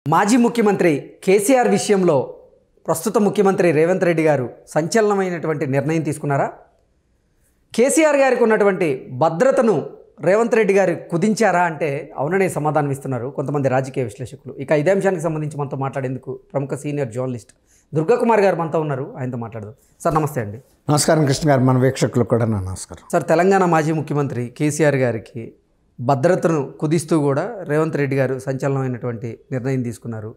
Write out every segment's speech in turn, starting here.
మాజీ ముఖ్యమంత్రి కేసీఆర్ విషయంలో ప్రస్తుత ముఖ్యమంత్రి రేవంత్ రెడ్డి గారు సంచలనమైనటువంటి నిర్ణయం తీసుకున్నారా? కేసీఆర్ గారికి ఉన్నటువంటి భద్రతను రేవంత్ రెడ్డి గారు కుదించారా అంటే అవుననే సమాధానం ఇస్తున్నారు కొంతమంది రాజకీయ విశ్లేషకులు. ఇక ఇదే అంశానికి సంబంధించి మనతో మాట్లాడేందుకు ప్రముఖ సీనియర్ జర్నలిస్ట్ దుర్గాకుమార్ గారు మనతో ఉన్నారు. ఆయనతో మాట్లాడదాం. సార్ నమస్తే అండి. నమస్కారం కృష్ణ గారు, మన వీక్షకులకు కూడా నా నమస్కారం. సార్, తెలంగాణ మాజీ ముఖ్యమంత్రి కేసీఆర్ గారికి భద్రతను కుదిస్తూ కూడా రేవంత్ రెడ్డి గారు సంచలనమైనటువంటి నిర్ణయం తీసుకున్నారు.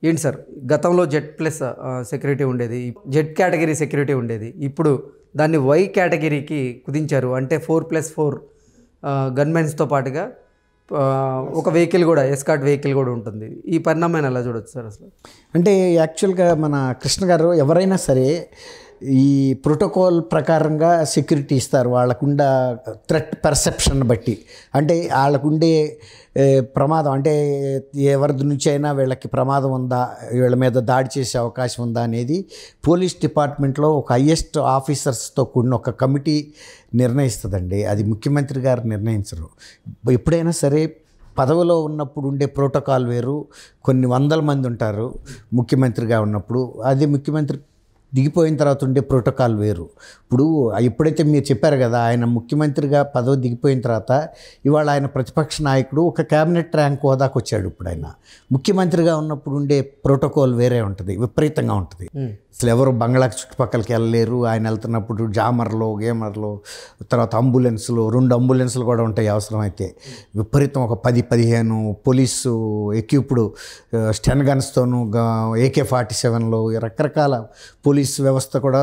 ఏంటి సార్, గతంలో Z+ సెక్యూరిటీ ఉండేది, Z కేటగిరీ సెక్యూరిటీ ఉండేది, ఇప్పుడు దాన్ని Y కేటగిరీకి కుదించారు. అంటే 4+4 గన్మెన్స్తో పాటుగా ఒక వెహికల్ కూడా, ఎస్కార్ట్ వెహికల్ కూడా ఉంటుంది. ఈ పరిణామాన్ని ఎలా చూడొచ్చు సార్ అసలు? అంటే యాక్చువల్గా మన కృష్ణ గారు ఎవరైనా సరే ఈ ప్రోటోకాల్ ప్రకారంగా సెక్యూరిటీ ఇస్తారు వాళ్ళకుండే థ్రెట్ పర్సెప్షన్ బట్టి. అంటే వాళ్ళకుండే ప్రమాదం, అంటే ఎవరి నుంచి అయినా వీళ్ళకి ప్రమాదం ఉందా, వీళ్ళ మీద దాడి చేసే అవకాశం ఉందా అనేది పోలీస్ డిపార్ట్మెంట్లో ఒక హైయెస్ట్ ఆఫీసర్స్తో కూడిన ఒక కమిటీ నిర్ణయిస్తుందండి. అది ముఖ్యమంత్రి గారు నిర్ణయించరు. ఎప్పుడైనా సరే పదవిలో ఉన్నప్పుడు ఉండే ప్రోటోకాల్ వేరు, కొన్ని వందల మంది ఉంటారు ముఖ్యమంత్రిగా ఉన్నప్పుడు. అది ముఖ్యమంత్రి దిగిపోయిన తర్వాత ఉండే ప్రోటోకాల్ వేరు. ఇప్పుడు ఎప్పుడైతే మీరు చెప్పారు కదా, ఆయన ముఖ్యమంత్రిగా పదవి దిగిపోయిన తర్వాత ఇవాళ ఆయన ప్రతిపక్ష నాయకుడు, ఒక క్యాబినెట్ ర్యాంక్ హోదాకు వచ్చాడు. ఇప్పుడు ఆయన ముఖ్యమంత్రిగా ఉన్నప్పుడు ఉండే ప్రోటోకాల్ వేరే ఉంటుంది, విపరీతంగా ఉంటుంది. అసలు ఎవరు బంగ్లాకి చుట్టుపక్కలకి వెళ్ళలేరు. ఆయన వెళ్తున్నప్పుడు జామర్లో, గేమర్లో, తర్వాత అంబులెన్స్లు, 2 అంబులెన్స్లు కూడా ఉంటాయి అవసరమైతే. విపరీతం ఒక 10-15 పోలీసు ఎక్విప్డ్ స్టెన్ గన్స్తోనూ, AK-47లు, రకరకాల పోలీస్ వ్యవస్థ కూడా,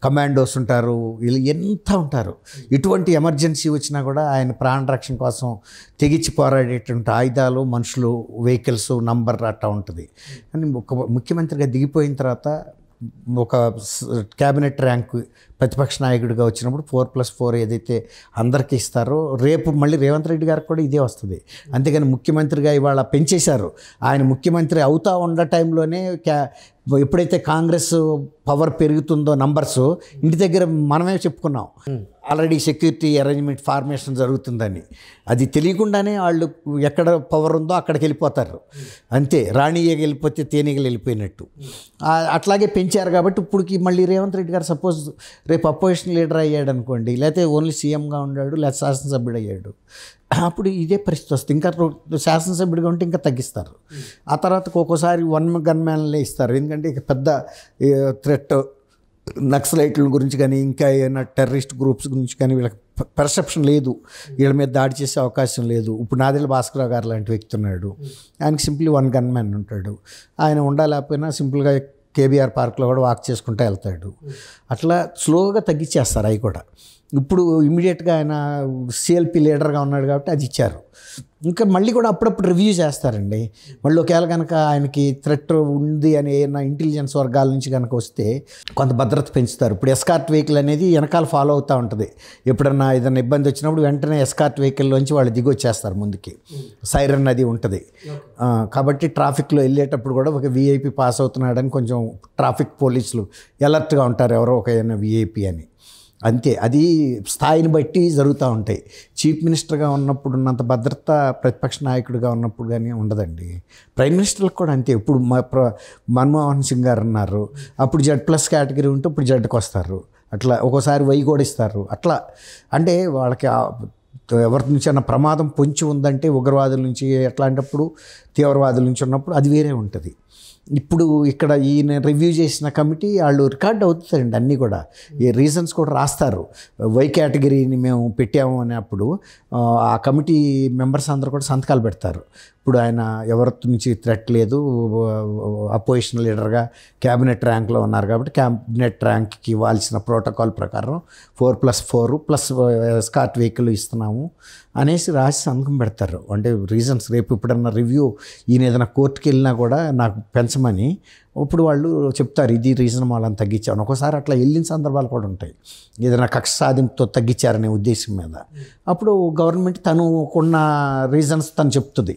కమాండోస్ ఉంటారు, వీళ్ళు ఎంత ఉంటారు. ఇటువంటి ఎమర్జెన్సీ వచ్చినా కూడా ఆయన ప్రాణరక్షణ కోసం తెగించి పోరాడేటువంటి ఆయుధాలు, మనుషులు, వెహికల్స్, నంబర్ అట్టా ఉంటుంది. అని ఒక ముఖ్యమంత్రిగా దిగిపోయిన తర్వాత ఒక క్యాబినెట్ ర్యాంక్ ప్రతిపక్ష నాయకుడిగా వచ్చినప్పుడు 4+4 ఏదైతే అందరికీ ఇస్తారో రేపు మళ్ళీ రేవంత్ రెడ్డి గారికి కూడా ఇదే వస్తుంది. అంతేగాని ముఖ్యమంత్రిగా ఇవాళ పెంచేశారు. ఆయన ముఖ్యమంత్రి అవుతా ఉన్న టైంలోనే ఎప్పుడైతే కాంగ్రెస్ పవర్ పెరుగుతుందో నంబర్స్, ఇంటి దగ్గర మనమే చెప్పుకున్నాం ఆల్రెడీ సెక్యూరిటీ అరేంజ్మెంట్ ఫార్మేషన్ జరుగుతుందని. అది తెలియకుండానే వాళ్ళు ఎక్కడ పవర్ ఉందో అక్కడికి వెళ్ళిపోతారు. అంతే, రాణియ్యకి వెళ్ళిపోతే తేనీగలు వెళ్ళిపోయినట్టు. అట్లాగే పెంచారు. కాబట్టి ఇప్పటికి మళ్ళీ రేవంత్ రెడ్డి గారు సపోజ్ రేపు అపోజిషన్ లీడర్ అయ్యాడు అనుకోండి, లేకపోతే ఓన్లీ సీఎంగా ఉన్నాడు, లేకపోతే శాసనసభ్యుడు అయ్యాడు, అప్పుడు ఇదే పరిస్థితి వస్తుంది. ఇంకా శాసనసభ్యుడిగా ఉంటే ఇంకా తగ్గిస్తారు. ఆ తర్వాత ఒక్కోసారి 1 గన్మ్యాన్లే ఇస్తారు. ఎందుకంటే ఇక పెద్ద థ్రెట్ నక్సలైట్ల గురించి కానీ, ఇంకా ఏమైనా టెర్రరిస్ట్ గ్రూప్స్ గురించి కానీ వీళ్ళకి పర్సెప్షన్ లేదు, వీళ్ళ మీద దాడి చేసే అవకాశం లేదు. ఇప్పుడు నాదెళ్ల భాస్కరరావు గారు లాంటి వ్యక్తి ఉన్నాడు, ఆయనకి సింప్లీ 1 గన్మ్యాన్ ఉంటాడు. ఆయన ఉండాలేకపోయినా సింపుల్గా కేబీఆర్ పార్క్లో కూడా వాక్ చేసుకుంటూ వెళ్తాడు. అట్లా స్లోగా తగ్గించేస్తారు అవి కూడా. ఇప్పుడు ఇమీడియట్గా ఆయన సిఎల్పి లీడర్గా ఉన్నాడు కాబట్టి అది ఇచ్చారు. ఇంకా మళ్ళీ కూడా అప్పుడప్పుడు రివ్యూ చేస్తారండి. మళ్ళీ ఒకవేళ కనుక ఆయనకి థ్రెట్ ఉంది అని ఏమైనా ఇంటెలిజెన్స్ వర్గాల నుంచి కనుక వస్తే కొంత భద్రత పెంచుతారు. ఇప్పుడు ఎస్కార్ట్ వెహికల్ అనేది వెనకాల ఫాలో అవుతూ ఉంటుంది. ఎప్పుడన్నా ఏదైనా ఇబ్బంది వచ్చినప్పుడు వెంటనే ఎస్కార్ట్ వెహికల్లోంచి వాళ్ళు దిగి వచ్చేస్తారు ముందుకి. సైరన్ అది ఉంటుంది. కాబట్టి ట్రాఫిక్లో వెళ్ళేటప్పుడు కూడా ఒక వీఐపీ పాస్ అవుతున్నాడని కొంచెం ట్రాఫిక్ పోలీసులు అలర్ట్గా ఉంటారు, ఎవరో ఒక వీఐపీ అని. అంతే, అది స్థాయిని బట్టి జరుగుతూ ఉంటాయి. చీఫ్ మినిస్టర్గా ఉన్నప్పుడు ఉన్నంత భద్రత ప్రతిపక్ష నాయకుడిగా ఉన్నప్పుడు కానీ ఉండదండి. ప్రైమ్ మినిస్టర్లకు కూడా అంతే. ఇప్పుడు మన్మోహన్ సింగ్ గారు ఉన్నారు, అప్పుడు Z+ కేటగిరీ ఉంటే ఇప్పుడు Zకి వస్తారు. అట్లా ఒక్కోసారి Y కూడా ఇస్తారు. అట్లా అంటే వాళ్ళకి ఎవరి నుంచి అన్న ప్రమాదం పొంచి ఉందంటే, ఉగ్రవాదుల నుంచి అట్లాంటప్పుడు, తీవ్రవాదుల నుంచి ఉన్నప్పుడు అది వేరే ఉంటుంది. ఇప్పుడు ఇక్కడ ఈయన రివ్యూ చేసిన కమిటీ వాళ్ళు రికార్డ్ అవుతుందండి, అన్నీ కూడా ఈ రీజన్స్ కూడా రాస్తారు. Y కేటగిరీని మేము పెట్టాము అనేప్పుడు ఆ కమిటీ మెంబర్స్ అందరూ కూడా సంతకాలు పెడతారు. ఇప్పుడు ఆయన ఎవరి నుంచి థ్రెట్ లేదు, అపోజిషన్ లీడర్గా క్యాబినెట్ ర్యాంక్లో ఉన్నారు కాబట్టి క్యాబినెట్ ర్యాంక్కి ఇవ్వాల్సిన ప్రోటోకాల్ ప్రకారం 4+4 ప్లస్ ఎస్కార్ట్ వెహికల్ ఇస్తున్నాము అనేసి రాసి సంతకం పెడతారు. అంటే రీజన్స్ రేపు ఇప్పుడన్నా రివ్యూ ఈయన ఏదైనా కోర్టుకి వెళ్ళినా కూడా నాకు పెంచమని ఇప్పుడు వాళ్ళు చెప్తారు, ఇది రీజన్ వాళ్ళని తగ్గించాను. ఒకసారి అట్లా వెళ్ళిన సందర్భాలు కూడా ఉంటాయి, ఏదైనా కక్ష సాధింపుతో తగ్గించారనే ఉద్దేశం మీద. అప్పుడు గవర్నమెంట్ తను కొన్న రీజన్స్ తను చెప్తుంది.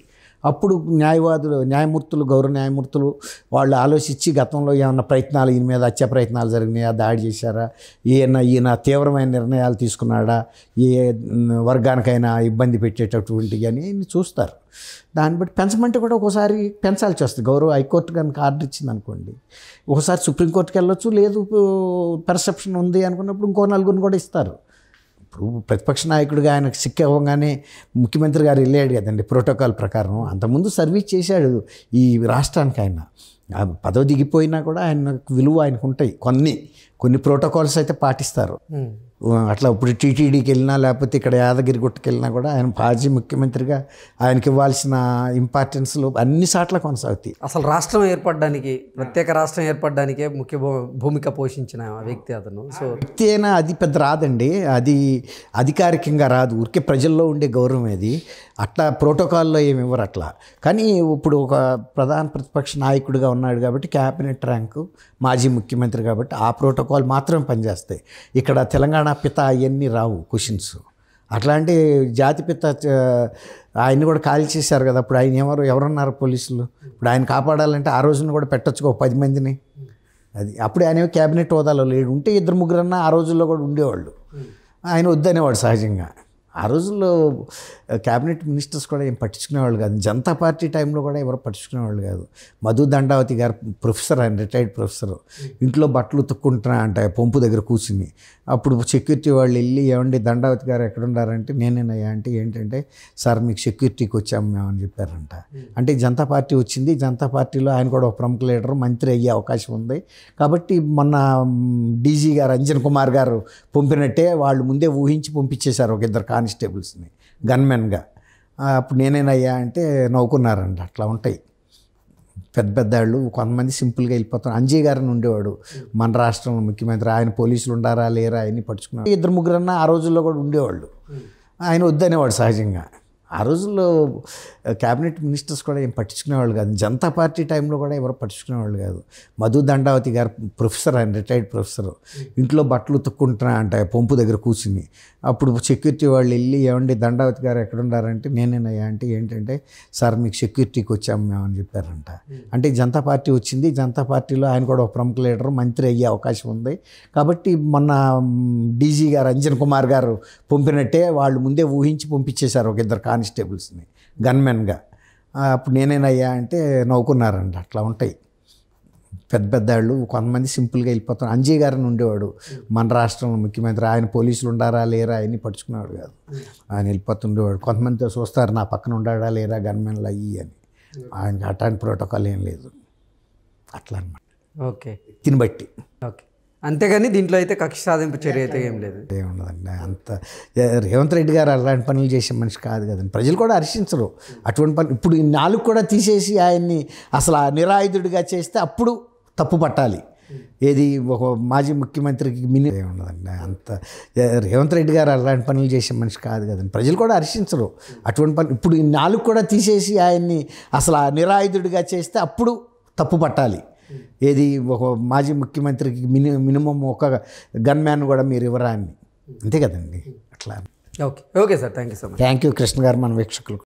అప్పుడు న్యాయమూర్తులు గౌరవ న్యాయమూర్తులు వాళ్ళు ఆలోచించి గతంలో ఏమన్నా ప్రయత్నాలు ఈయన మీద హత్య ప్రయత్నాలు జరిగినాయా, దాడి చేశారా, ఈయన తీవ్రమైన నిర్ణయాలు తీసుకున్నాడా, ఏ వర్గానికైనా ఇబ్బంది పెట్టేటటువంటివి అని చూస్తారు. దాన్ని బట్టి పెంచమంటే కూడా ఒకసారి పెంచాల్సి వస్తుంది. గౌరవ హైకోర్టు కనుక ఆర్డర్ ఇచ్చింది అనుకోండి, ఒకసారి సుప్రీంకోర్టుకి వెళ్ళొచ్చు, లేదు పర్సెప్షన్ ఉంది అనుకున్నప్పుడు ఇంకో నలుగురిని కూడా ఇస్తారు. ఇప్పుడు ప్రతిపక్ష నాయకుడిగా ఆయనకు శిక్ష ఇవ్వగానే ముఖ్యమంత్రి గారు వెళ్ళాడు కదండి ప్రోటోకాల్ ప్రకారం. అంతకుముందు సర్వీస్ చేశాడు ఈ రాష్ట్రానికి. ఆయన పదవి దిగిపోయినా కూడా ఆయన విలువ ఆయనకు ఉంటాయి. కొన్ని ప్రోటోకాల్స్ అయితే పాటిస్తారు. అట్లా ఇప్పుడు టీటీడీకి వెళ్ళినా లేకపోతే ఇక్కడ యాదగిరిగుట్టకి వెళ్ళినా కూడా ఆయన మాజీ ముఖ్యమంత్రిగా ఆయనకి ఇవ్వాల్సిన ఇంపార్టెన్స్లు అన్ని సార్లు కొనసాగుతాయి. అసలు రాష్ట్రం ఏర్పడడానికి, ప్రత్యేక రాష్ట్రం ఏర్పడడానికే ముఖ్య భూమిక పోషించిన వ్యక్తి అతను. సో వ్యక్తి అయినా అది పెద్ద రాదండి, అది అధికారికంగా రాదు, ఊరికే ప్రజల్లో ఉండే గౌరవం అది. అట్లా ప్రోటోకాల్లో ఏమి ఇవ్వరు అట్లా. కానీ ఇప్పుడు ఒక ప్రధాన ప్రతిపక్ష నాయకుడిగా ఉన్నాడు కాబట్టి క్యాబినెట్ ర్యాంకు, మాజీ ముఖ్యమంత్రి కాబట్టి ఆ ప్రోటోకాల్ మాత్రమే పనిచేస్తాయి. ఇక్కడ తెలంగాణ పిత అవన్నీ రావు క్వశ్చన్స్. అట్లాంటి జాతిపిత ఆయన్ని కూడా కాల్ చేశారు కదా, అప్పుడు ఆయన ఎవరున్నారు పోలీసులు, ఇప్పుడు ఆయన కాపాడాలంటే ఆ రోజున కూడా పెట్టొచ్చుకో 10 మందిని. అది అప్పుడు ఆయన క్యాబినెట్ హోదాలో లేడు, ఉంటే 2-3 ఆ రోజుల్లో కూడా ఉండేవాళ్ళు. ఆయన వద్దనేవాడు సహజంగా. ఆ రోజుల్లో క్యాబినెట్ మినిస్టర్స్ కూడా ఏం పట్టించుకునేవాళ్ళు కాదు. జనతా పార్టీ టైంలో కూడా ఎవరు పట్టించుకునేవాళ్ళు కాదు. మధు దండావతి గారు ప్రొఫెసర్, ఆయన రిటైర్డ్ ప్రొఫెసర్, ఇంట్లో బట్టలు ఉతుక్కుంటున్నా అంటే పంపు దగ్గర కూర్చుని. అప్పుడు సెక్యూరిటీ వాళ్ళు వెళ్ళి, ఏమండి దండావతి గారు ఎక్కడున్నారంటే, నేనేనయ్యా అంటే, ఏంటంటే సార్ మీకు సెక్యూరిటీకి వచ్చాము మేము అని చెప్పారంట. అంటే జనతా పార్టీ వచ్చింది, జనతా పార్టీలో ఆయన కూడా ఒక ప్రముఖ లీడర్, మంత్రి అయ్యే అవకాశం ఉంది కాబట్టి మొన్న డీజీ గారు అంజన్ కుమార్ గారు పంపినట్టే వాళ్ళు ముందే ఊహించి పంపించేశారు ఒక 2 కానిస్టేబుల్స్ని గన్మెన్గా. అప్పుడు నేనేనయ్యా అంటే నవ్వుకున్నారంట. అట్లా ఉంటాయి పెద్ద వాళ్ళు. కొంతమంది సింపుల్గా వెళ్ళిపోతారు. అంజయ్ గారిని ఉండేవాడు మన రాష్ట్రంలో ముఖ్యమంత్రి, ఆయన పోలీసులు ఉండారా లేరా అవన్నీ పట్టించుకున్నారు. 2-3 ఆ రోజుల్లో కూడా ఉండేవాళ్ళు. ఆయన వద్దనేవాడు సహజంగా. ఆ రోజుల్లో క్యాబినెట్ మినిస్టర్స్ కూడా ఏం పట్టించుకునేవాళ్ళు కాదు. జనతా పార్టీ టైంలో కూడా ఎవరు పట్టించుకునేవాళ్ళు కాదు. మధు దండావతి గారు ప్రొఫెసర్, ఆయన రిటైర్డ్ ప్రొఫెసర్, ఇంట్లో బట్టలు ఉతుక్కుంటున్నా అంటే పంపు దగ్గర కూర్చుని. అప్పుడు సెక్యూరిటీ వాళ్ళు వెళ్ళి, ఏమండి దండావతి గారు ఎక్కడున్నారంటే, నేనేనయ్యా అంటే, ఏంటంటే సార్ మీకు సెక్యూరిటీకి వచ్చాము మేము అని చెప్పారంట. అంటే జనతా పార్టీ వచ్చింది, జనతా పార్టీలో ఆయన కూడా ఒక ప్రముఖ లీడర్, మంత్రి అయ్యే అవకాశం ఉంది కాబట్టి మొన్న డీజీ గారు అంజన్ కుమార్ గారు పంపినట్టే వాళ్ళు ముందే ఊహించి పంపించేశారు ఒక 2 కానిస్టేబుల్స్ని గన్మెన్గా. అప్పుడు నేనేనయ్యా అంటే నవ్వుకున్నారంట. అట్లా ఉంటాయి పెద్ద వాళ్ళు. కొంతమంది సింపుల్గా వెళ్ళిపోతారు. అంజయ్ గారిని ఉండేవాడు మన రాష్ట్రంలో ముఖ్యమంత్రి, ఆయన పోలీసులు ఉండారా లేరా అవన్నీ పట్టించుకునేవాడు కాదు. ఆయన వెళ్ళిపోతుండేవాడు. కొంతమంది చూస్తారు నా పక్కన ఉండాడా లేరా గన్మెన్లు అయ్యి అని. ఆయనకి అట్లాంటి ప్రోటోకాల్ ఏం లేదు. అట్లా అనమాట. ఓకే, దీన్ని బట్టి. ఓకే, అంతేగాని దీంట్లో అయితే కక్ష సాధింపు చర్య అయితే ఏం లేదు. ఏముండదండి. అంత రేవంత్ రెడ్డి గారు అలాంటి పనులు చేసే మనిషి కాదు కదండి. ప్రజలు కూడా హర్షించరు అటువంటి పని. ఇప్పుడు ఈ 4 కూడా తీసేసి ఆయన్ని అసలు నిరాయుధుడిగా చేస్తే అప్పుడు తప్పు పట్టాలి. ఏది ఒక మాజీ ముఖ్యమంత్రికి ఏముండదండి. అంత రేవంత్ రెడ్డి గారు అలాంటి పనులు చేసే మనిషి కాదు కదండి. ప్రజలు కూడా హర్షించరు అటువంటి పని. ఇప్పుడు ఈ 4 కూడా తీసేసి ఆయన్ని అసలు నిరాయుధుడిగా చేస్తే అప్పుడు తప్పు పట్టాలి. ఏది ఒక మాజీ ముఖ్యమంత్రికి మినిమం ఒక గన్మ్యాన్ కూడా మీరు ఇవ్వరా అని. అంతే కదండి. అట్లా. Okay sir, thank you so much. Thank you Krishna గారు, మన వీక్షకులు.